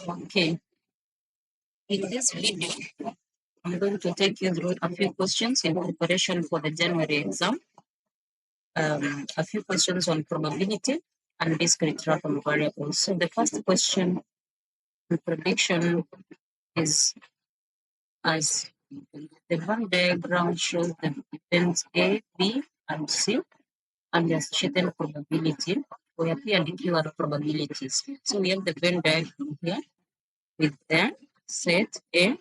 Okay, in this video, I'm going to take you through a few questions in preparation for the January exam. A few questions on probability and discrete random variables. So the first question, the prediction is as the Venn diagram shows the events A, B, and C, and the associated probability. We have here the keyword probabilities. So we have the Venn diagram here with the set A,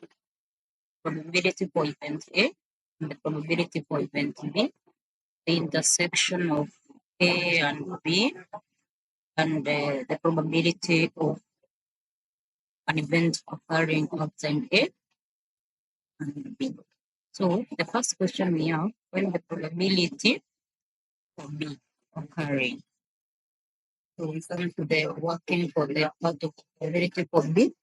probability for event A, and the probability for event B, the intersection of A and B, and the probability of an event occurring outside A and B. So the first question we have, when the probability for B occurring. So we come to the working for the part of probability for B.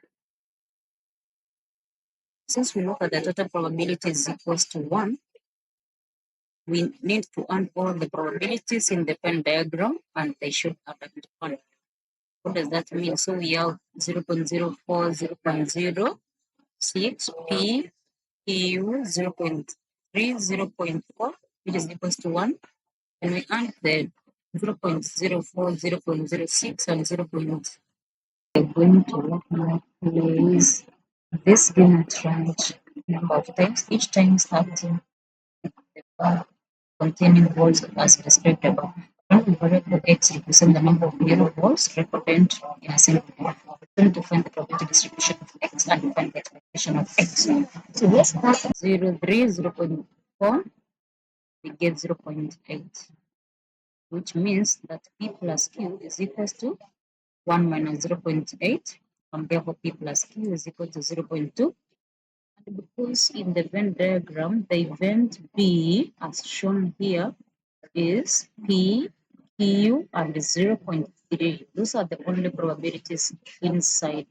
Since we know that the total probability is equals to 1, we need to add all the probabilities in the Venn diagram and they should add up to 1. What does that mean? So we have 0.04, 0.06, P, PU 0.3, 0.4, which is equals to 1. And we add the 0.04, 0.06, and 0. We're going to work now is this given range number of times, each time starting with the bar containing balls as prescribed above. When the variable x represents the number of yellow balls represented in a single bar, we're going to find the probability distribution of x and find the expectation of x. So let's start 0.3, 0.4, we get 0.8, which means that p plus q is equals to 1 minus 0.8, and therefore p plus q is equal to 0.2. And because in the Venn diagram, the event B, as shown here, is P, Q, and 0.3. Those are the only probabilities inside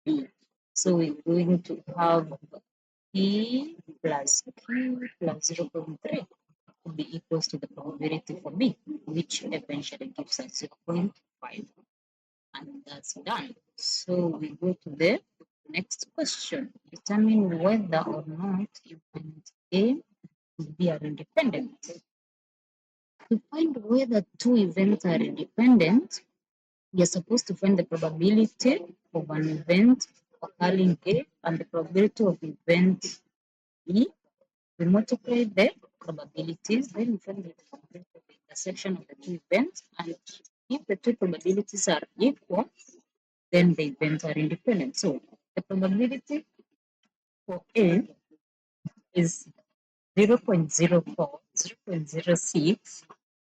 B. So we're going to have P plus Q plus 0.3 will be equals to the probability for B, which eventually gives us 0.5. And that's done. So we go to the next question. Determine whether or not event A and B are independent. To find whether two events are independent, we are supposed to find the probability of an event occurring A and the probability of event B. We multiply the probabilities, then we find the probability of the intersection of the two events, and if the two probabilities are equal, then the events are independent. So the probability for A is 0.04, 0.06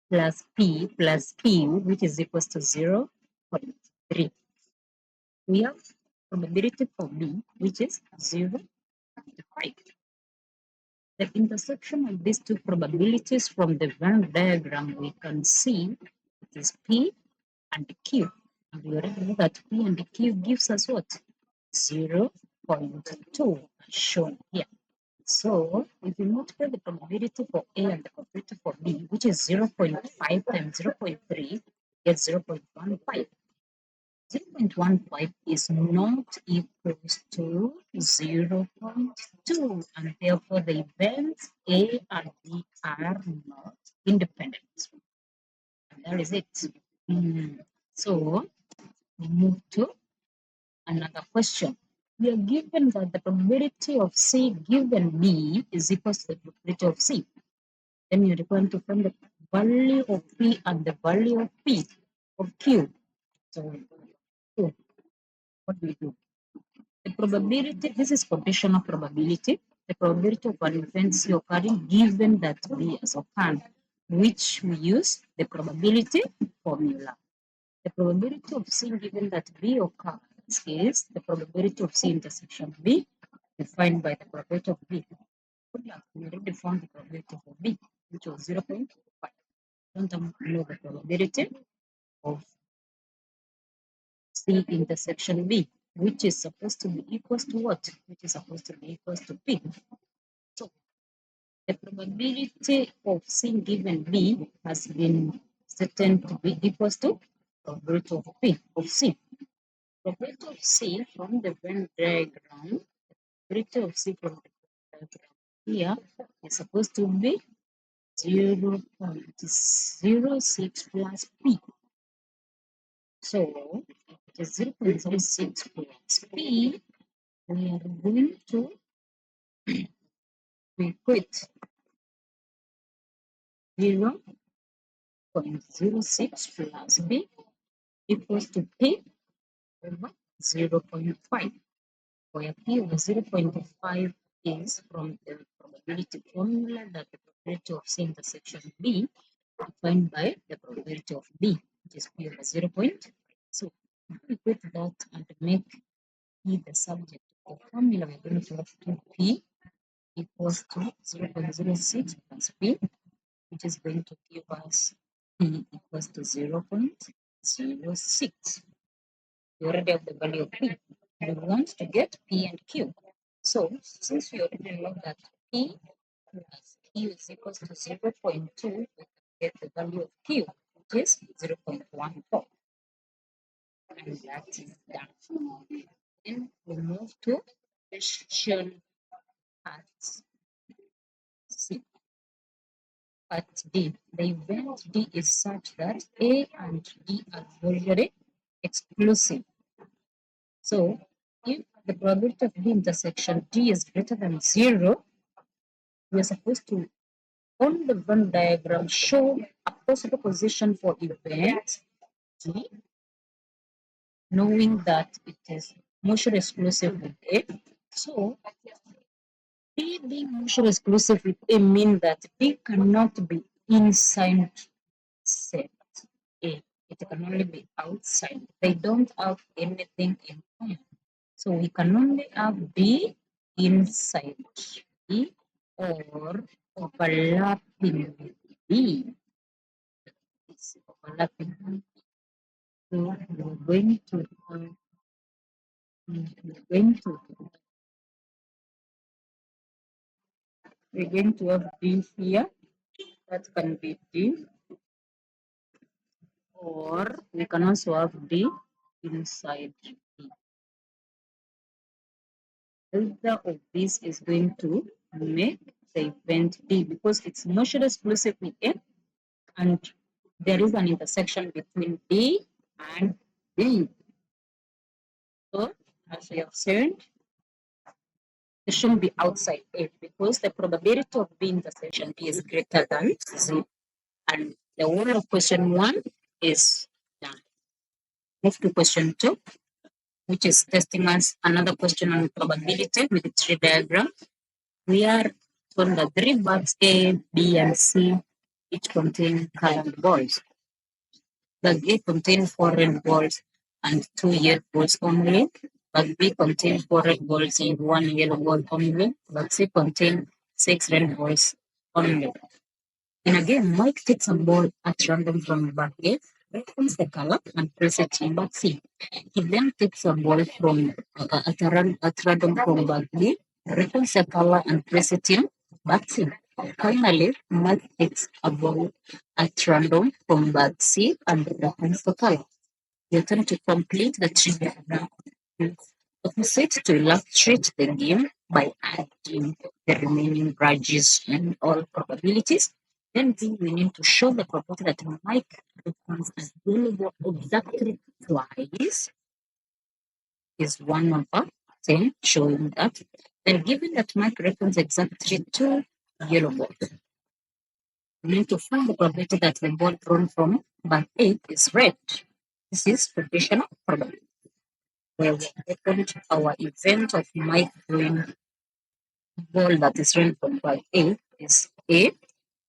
plus P plus Q, which is equals to 0.3. We have probability for B, which is 0.5. The intersection of these two probabilities from the Venn diagram, we can see it is P and Q. And we already know that P and Q gives us what? 0.2, shown here. So if we multiply the probability for A and the probability for B, which is 0.5 times 0.3, gets 0.15. 0.15 is not equals to 0.2, and therefore the events A and B are not independent. And that is it. So we move to another question. We are given that the probability of C given B is equal to the probability of C. Then you're going to find the value of P and the value of P of Q. So what do we do? The probability, this is conditional probability, the probability of an event C occurring given that B has occurred, which we use the probability formula. The probability of C given that B occurs is the probability of C intersection B defined by the probability of B. We already found the probability for B, which was 0.5. Don't know the probability of C intersection B, which is supposed to be equals to what? Which is supposed to be equals to P. So the probability of C given B has been certain to be equals to probability of P of C. probability of C from the Venn diagram, probability of C from the Venn diagram here is supposed to be 0.06 plus P. So it is 0.06 plus P. We are going to equate 0.06 plus B equals to P over 0.5, where P over 0.5 is from the probability formula that the probability of C intersection B defined by the probability of B, which is P over 0.5. So if we put that and make P the subject of the formula, we're going to have 2P equals to 0.06 plus P, which is going to give us P equals to 0.06. We already have the value of P. We want to get P and Q. So since we already know that P plus Q is equals to 0.2, we can get the value of Q, which is 0.14. And that is done. Then we move to question part C. Part D. The event D is such that A and D are usually exclusive. So if the probability of B intersection D is greater than 0, we are supposed to, on the Venn diagram, show a possible position for event D, knowing that it is mutually exclusive with A. So B being mutually exclusive with A means that B cannot be inside set A. It can only be outside. They don't have anything in common. So we can only have B inside B or overlapping with B. It's overlapping. So we're going to have B here. That can be D. Or we can also have D inside B. Either of these is going to make the event D because it's mutually exclusive with A and there is an intersection between D and B. So, as we have said, it shouldn't be outside A because the probability of B intersection D is greater than 0. And the whole of question 1 is done. Move to question 2, which is testing us another question on probability with the tree diagram. We are on the 3 bags A, B, and C, each contain colored balls. Bag A contains 4 red balls and 2 yellow balls only. Bag B contains 4 red balls and 1 yellow ball only. Bag C contains 6 red balls only. In a game, Mike takes a ball at random from bag A, reckons the color, and places it in bag C. He then takes a ball from at random from bag B, reckons the color, and places it in bag C. Finally, Mike takes a ball at random from bag C and reckons the color. You attempt to complete the tree diagram. Opposite to illustrate the game by adding the remaining grudges and all probabilities. Then we need to show the probability that Mike becomes available exactly twice is 1 over 10, showing that. Then given that Mike reckons exactly 2 yellow balls, we need to find the probability that the ball thrown from bag A is red. This is traditional probability. Where we record our event of Mike throwing ball that is run from bag A is A,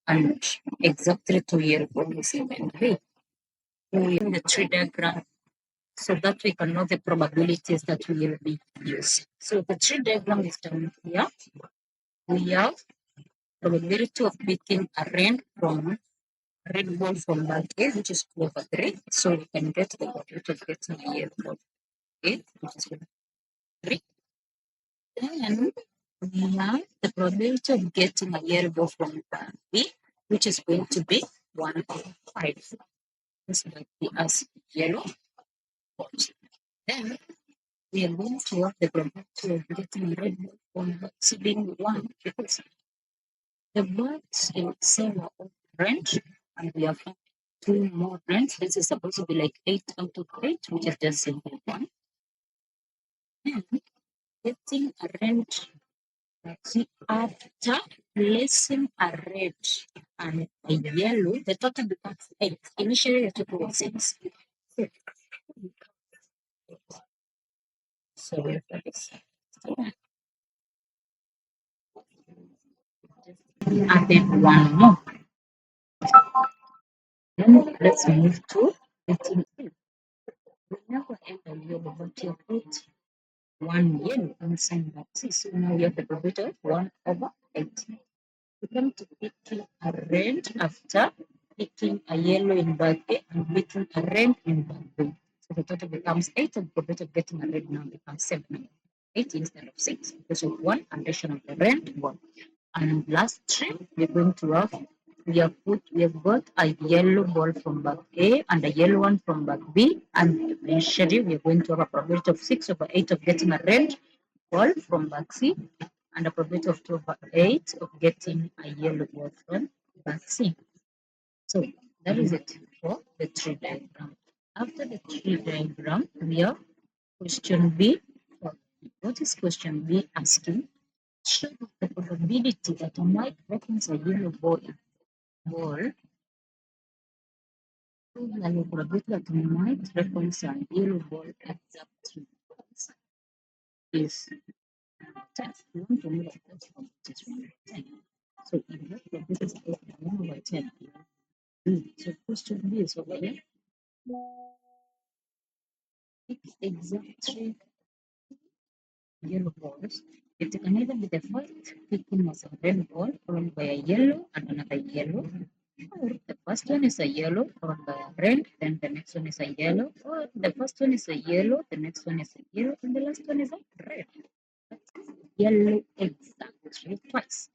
and exactly 2 year ball is event B. We in the tree diagram so that we can know the probabilities that we will be using. So the tree diagram is down here. We have probability of picking a red ball from bag A, which is 2 over 3. So we can get the probability of getting a yellow ball A, which is 3. Then we have the probability of getting a yellow ball from bag B, which is going to be 1 over 5. This might be as yellow balls. Then we are going to work the probability of getting red from being 1 because the birds in cell are all rent and we have found 2 more rents. This is supposed to be like 8 out of 8, which is just simple 1. And getting a rent after placing a red and a yellow, the total becomes 8. Initially, the total was 6. So we have this. Added one more. Then let's move to getting 8. We never enter yellow, but you put 1 yellow inside that. So now we have the probability of 1 over 8. We come to picking a red after picking a yellow in bag A and picking a red in bag B. So the total becomes 8 and the probability of getting a red now becomes 7. 8 instead of 6 because of 1 addition of the red 1. And last three, we're going to have we have got a yellow ball from bag A and a yellow one from bag B, and eventually we are going to have a probability of 6 over 8 of getting a red ball from bag C and a probability of 2 over 8 of getting a yellow ball from bag C. So that is it for the tree diagram. After the tree diagram, we have question B. What is question B asking? Show the probability that a white reference a yellow ball the probability that a white reference a yellow ball exactly is 10. We want to know the first one, which is 1 over 10. So if that probability is 1 over 10, so question B is over here. It's exactly yellow balls. It can either be the first picking was a red ball followed by a yellow and another yellow, or the first one is a yellow followed by a red, then the next one is a yellow, or the first one is a yellow, the next one is a yellow, and the last one is a red. That's yellow exactly twice.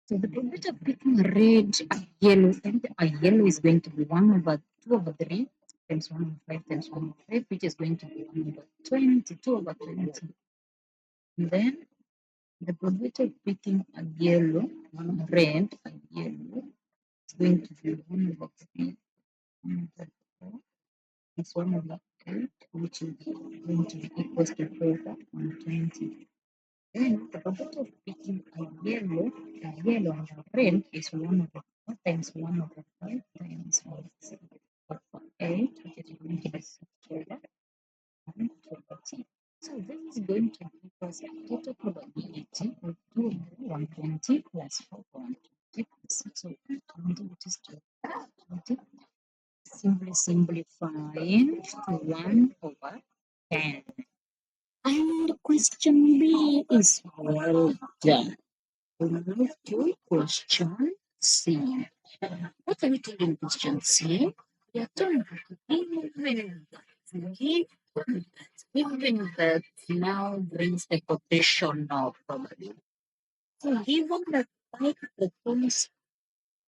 So the probability of picking a red, a yellow, and a yellow is going to be 1 over 2 over 3 times 1 over 5 times 1 over 5, which is going to be 1 over 20, 2 over 20. And then the probability of picking a yellow, one red, a yellow, is going to be 1 over 3, 1 over 4, is 1 over 8, which is going to be equals to 4 over 120. Then the probability of picking a yellow and a red is 1 over 4 times 1 over 5 times 1 over 8, which is going to be 6 over 120. So this is going to give us a total probability of 2 over 120 plus 4 over 120 plus 6 over 120, which is 220. Simply simplifying to 1 over 10. And question B is well done. We move to question C. What are we told in question C? We are told given that now brings the quotation of probability. So given that white becomes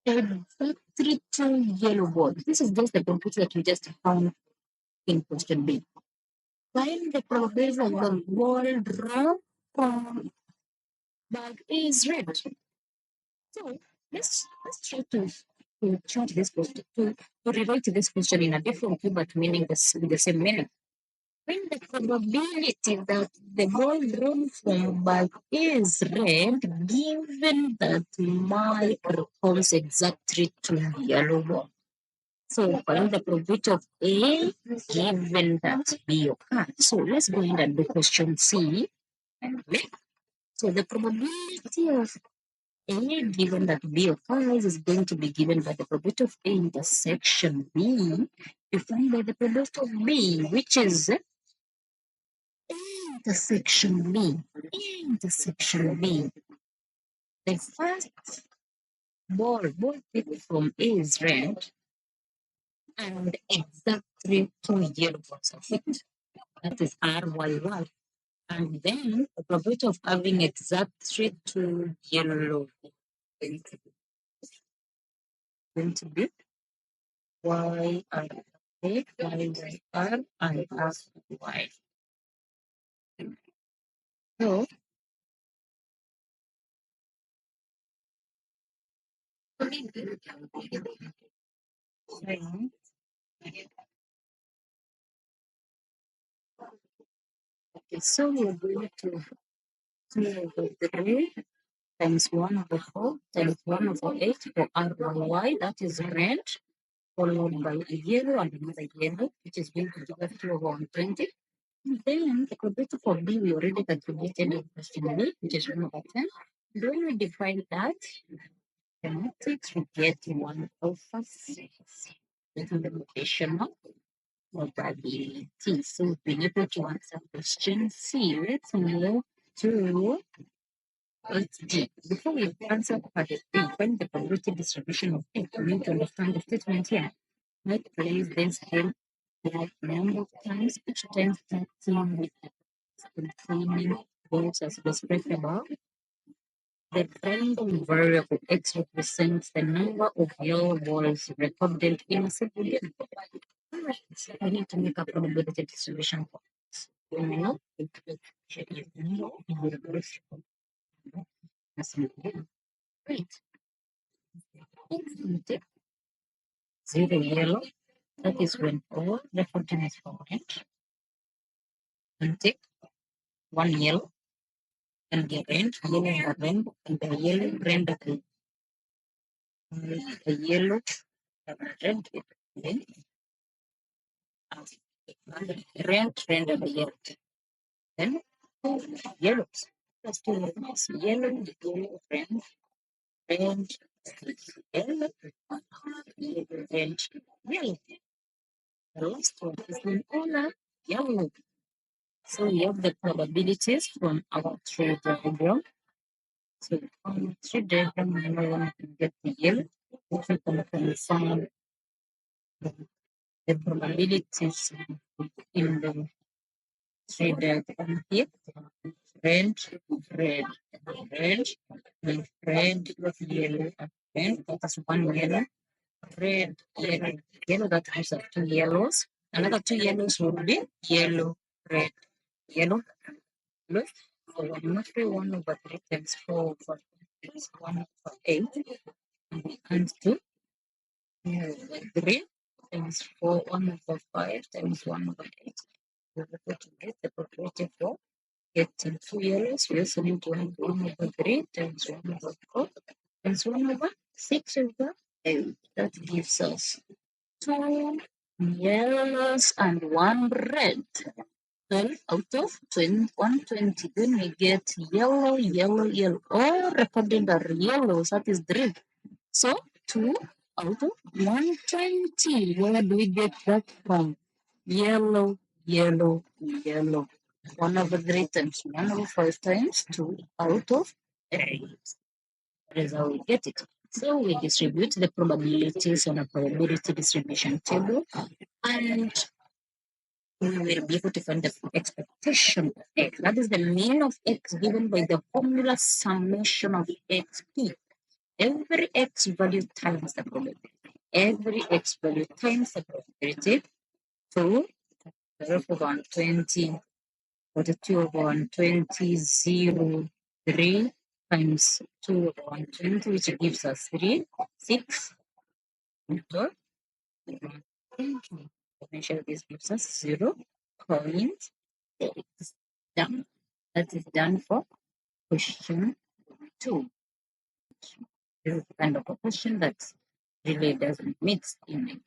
exactly 2 yellow balls. This is just the computer that we just found in question B. Find the probability of the ball drawn from bag A is red. So let's try to change this question to rewrite this question in a different way, but meaning the same meaning. When the probability that the ball drawn from bag is red, given that my corresponds exactly to yellow ball. So find the probability of A given that B occurs. So let's go ahead and do question C. So the probability of A given that B occurs is going to be given by the probability of A intersection B defined by the probability of B, which is A intersection B. A intersection B. The first ball picked from A is red and exactly 2 yellow balls of it. That is RYY. And then the probability of having exactly 2 yellow going to be Y A by R and R Y. So, then, okay, so we're going to 2 over 3 times 1 over 4 times 1 over 8 for R by Y, that is red, followed by a yellow and another yellow, which is going to give us 2 over 120. And then the probability for B, we already calculated in question B, which is 1 over 10. And when we divide that, the matrix we get 1 over 6. Getting the location of probability. So we've been able to answer question C. Let's move to part D. Before we answer part D, find the probability distribution of A. We need to understand the statement here. Let's place this here like number of times, each time starting with the containing balls as described above. The random variable x represents the number of yellow balls recorded in a single game. So I need to make a probability distribution for this. When we know it is zero in the reverse Great. Take zero yellow. That is when all recording is forwarded. And take one yellow and the red, and the yellow red, the yellow, the red, then red, and the yellow. Then yellows. Let's do this. Yellow, red, red, yellow, red, yellow. The last one is an color yellow. So we have the probabilities from our tree diagram. So on tree diagram, number one, we get the yellow. If we can find the probabilities in the tree diagram here, red, red, red, red, yellow, and that's one yellow, red, yellow, yellow. That has two yellows. Another two yellows would be yellow, red, yellow, blue. So 1 over 3 times 4 over 1 over 8 and 2 3 times 4 1 over 5 times 1 over 8. We're able to get the probability for getting two yellows. We also need to have 1 over 3 times 1 over 4 times 1 over 6 over 8. That gives us 2 yellows and 1 red. 12 out of 120. Then we get yellow, yellow, yellow. All recorded are yellows. That is 3. So 2 out of 120. Where do we get that from? Yellow, yellow, yellow. 1 over 3 times 1 over 5 times 2 out of 8. That is how we get it. So we distribute the probabilities on a probability distribution table, and we will be able to find the expectation of x. That is the mean of x given by the formula summation of xp. Every x value times the probability. Every x value times the probability. So 0 over 120, 42 over 120, 0, 3 times 2 over 120, which gives us 3, 6, into 120. Potential this gives us 0.8. Done. That is done for question 2. This is the kind of a question that really doesn't mix in it.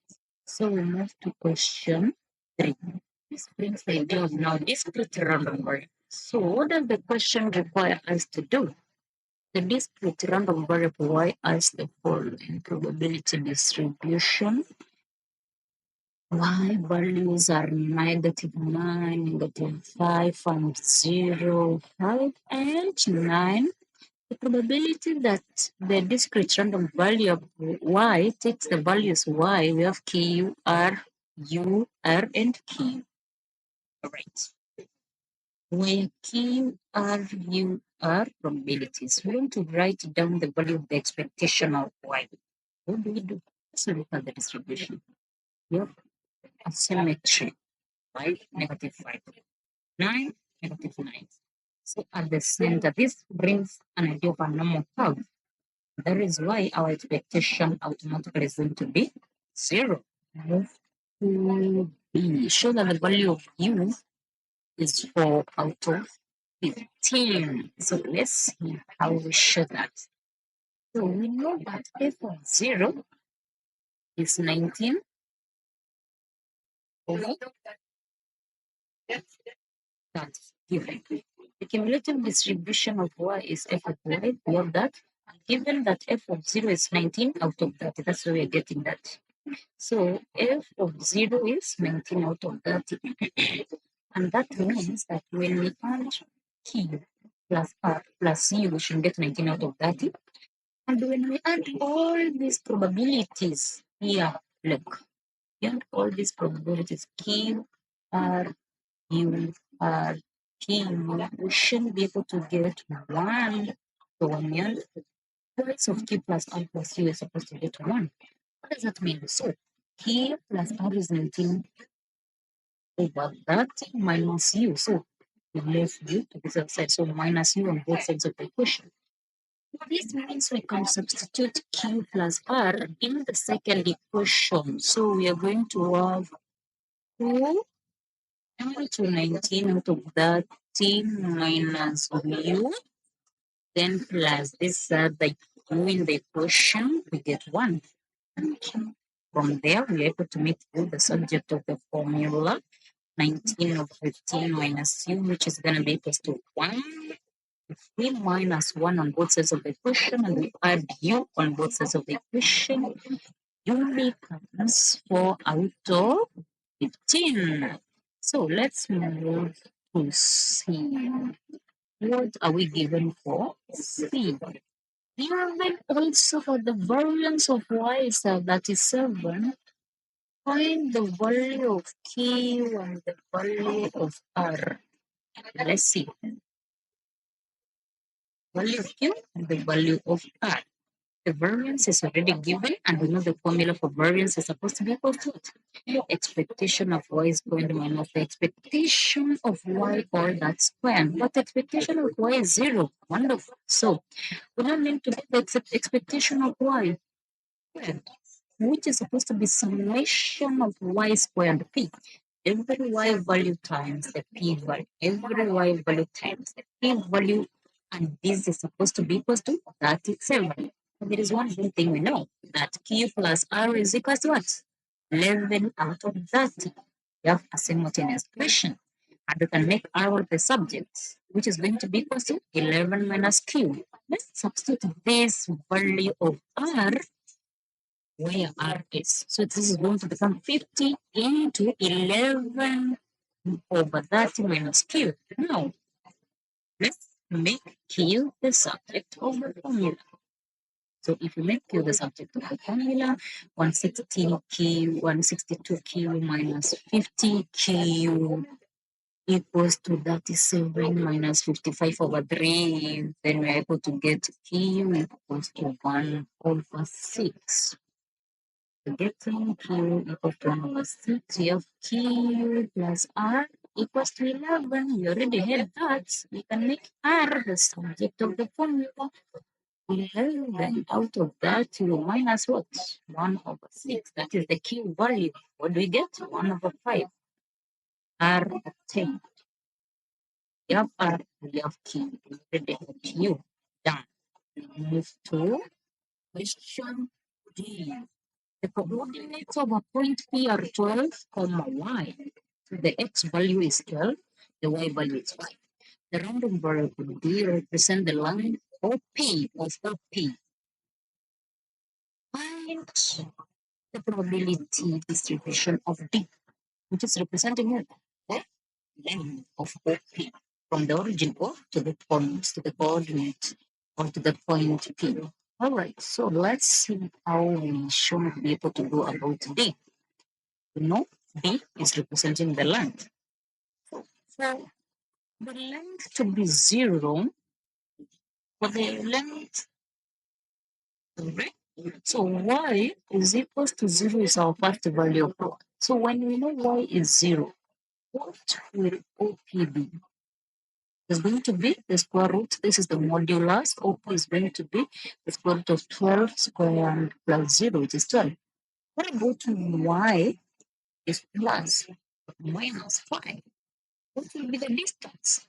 So we move to question 3. This brings the idea of now discrete random variable. So what does the question require us to do? The discrete random variable y as the following probability distribution. Y values are -9, -5, and 0, 5, and 9. The probability that the discrete random value of y takes the values y, we have q, r, u, r, and q. All right. Where q, r, u, r probabilities, we want to write down the value of the expectation of y. What do we do? Let's look at the distribution. Yep. symmetry. 5, negative 5. 9, negative 9. So at the center, this brings an idea of a normal curve. That is why our expectation automatically is going to be 0. Move to B. Show that the value of U is 4 out of 15. So let's see how we show that. So we know that f of 0 is 19 over that's given. The cumulative distribution of y is f of y. We have that. And given that f of 0 is 19 out of 30, that's why we're getting that. So f of 0 is 19 out of 30. And that means that when we add q plus r plus u, we should get 19 out of 30. And when we add all these probabilities here, look, we add all these probabilities, q, r, u, r, q, we should be able to get 1. So when we add points of q plus r plus u, is supposed to get 1. What does that mean? So q plus r is 19 over 30 minus u. So we move u to this other side. So minus u on both sides of the equation. This means we can substitute q plus r in the second equation. So we are going to have 2 to 19 out of 30 minus u, then plus this the u in the equation, we get 1. And from there, we are able to make u the subject of the formula. 19 over 15 minus u, which is going to be equals to 1. If we minus 1 on both sides of the equation and we add u on both sides of the equation, u becomes 4 out of 15. So let's move to C. What are we given for C? Given also for the variance of y is 37, find the value of q and the value of r. Let's see. Value of q and the value of r. The variance is already given, and we know the formula for variance is supposed to be equal to it. The expectation of y is going to minus the expectation of y all that square. But the expectation of y is 0. Wonderful. So we now need to get the expectation of y squared, which is supposed to be summation of y squared p. Every y value times the p value. Every y value times the p value. And this is supposed to be equal to 37. There is one good thing we know, that q plus r is equal to what? 11 out of 30. We have a simultaneous equation. And we can make r the subject, which is going to be equal to 11 minus q. Let's substitute this value of r where r is. So this is going to become 50 into 11 over 30 minus q. Now, let's make q the subject of the formula. So if you make q the subject of the formula, 160q, 162q minus 50q equals to 37 minus 55 over 3. Then we're able to get q equals to 1 over 6. Getting q equals to 1 over 6, you have q plus r equals to 11. You already had that. You can make r the subject of the formula. 11 out of that, you minus what? 1 over 6. That is the q value. What do we get? 1 over 5. R obtained. You have r, we have q. We already have q. Done. Move to question D. The coordinates of a point P are 12, comma y. The x value is 12, the y value is 5. The random variable D represents the line OP of OP. Find the probability distribution of D, which is representing what? The length of OP from the origin O to the point, to the coordinate, or to the point P. All right, so let's see how we should be able to go about D. We know D is representing the length. So for the length to be 0, for the length, correct? So y is equals to 0 is our first value of what? So when we know y is 0, what will OP be? It's going to be the square root. This is the modulus. OP is going to be the square root of 12 squared plus 0, which is 12. What about y is plus minus 5? What will be the distance?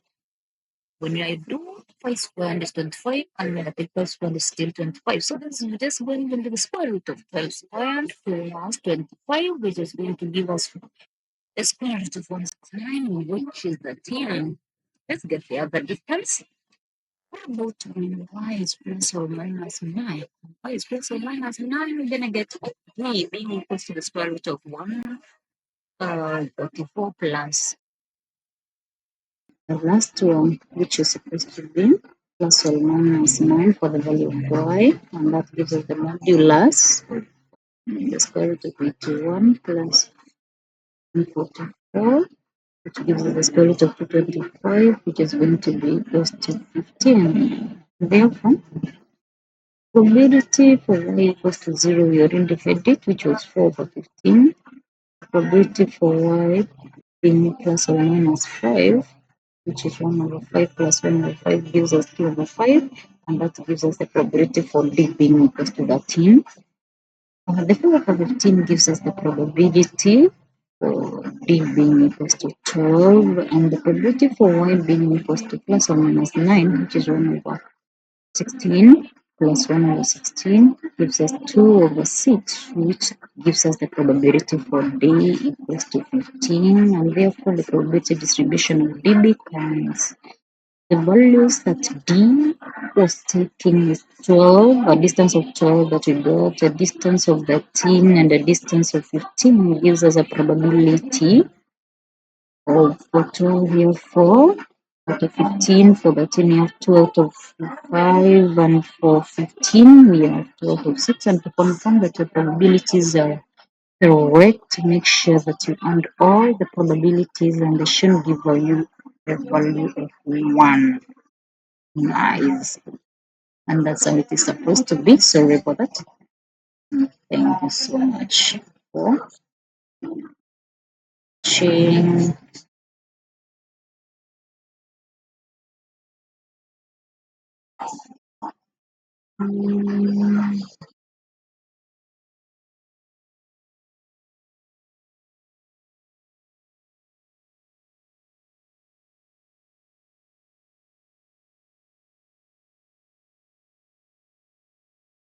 When I do 5 squared is 25 and when I take 5 squared is still 25. So this is just going into the square root of 12 squared plus 25, which is going to give us the square root of 169, which is the 10. Let's get the other distance. What about when y is plus or minus 9? Y is plus or minus 9, we're gonna get y being equals to the square root of 134 plus the last one, which is supposed to be plus or minus 9 for the value of y, and that gives us the modulus, the square root of 81 plus 144, which gives us the square root of 225, which is going to be equals to 15. Therefore, probability for y equals to 0, we already had it, which was 4 over 15. Probability for y being plus or minus 5, which is 1 over 5 plus 1 over 5 gives us 2 over 5, and that gives us the probability for d being equals to 13. The figure for 15 gives us the probability for d being equals to 12, and the probability for y being equals to plus or minus 9, which is 1 over 16 plus 1 over 16 gives us 2 over 6, which gives us the probability for d equals to 15, and therefore the probability distribution of d becomes the values that d was taking is 12, a distance of 12 that we got, a distance of 13, and a distance of 15 gives us a probability of for 12 here 4, out of 15, for 13 we have 2 out of 5, and for 15 we have 2 out of 6, and to confirm that your probabilities are correct, make sure that you add all the probabilities and they should give you the value of 1. Nice. And that's how it is supposed to be. Sorry about that. Thank you so much for watching.